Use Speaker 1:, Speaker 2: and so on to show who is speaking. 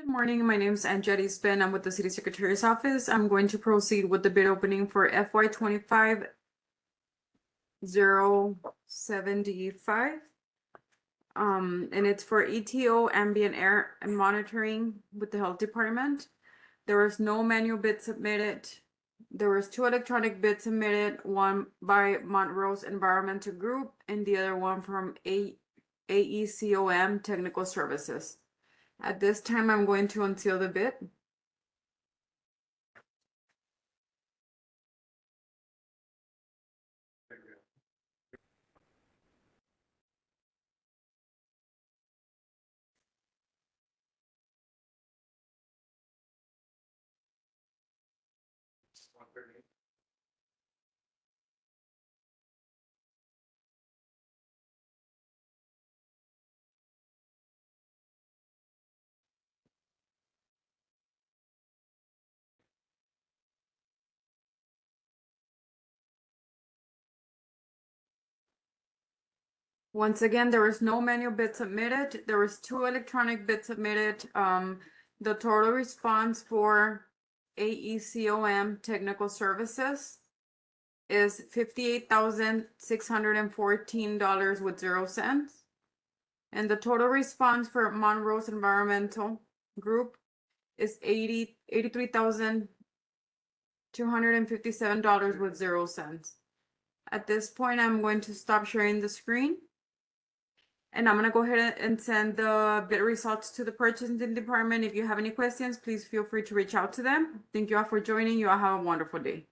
Speaker 1: Good morning. My name is Angeli Spin. I'm with the City Secretary's Office. I'm going to proceed with the bid opening for FY25-056. And it's for EtO Ambient Air and Monitoring with the Health Department. There was no manual bid submitted. There was 2 electronic bids submitted, one by Montrose Environmental Group and the other one from AECOM Technical Services. At this time, I'm going to unseal the bid. Once again, there was no manual bid submitted. There was 2 electronic bids submitted. The total response for AECOM Technical Services is $58,614.00. And the total response for Montrose Environmental Group is $83,257.00. At this point, I'm going to stop sharing the screen. And I'm going to go ahead and send the bid results to the purchasing department. If you have any questions, please feel free to reach out to them. Thank you all for joining. You all have a wonderful day.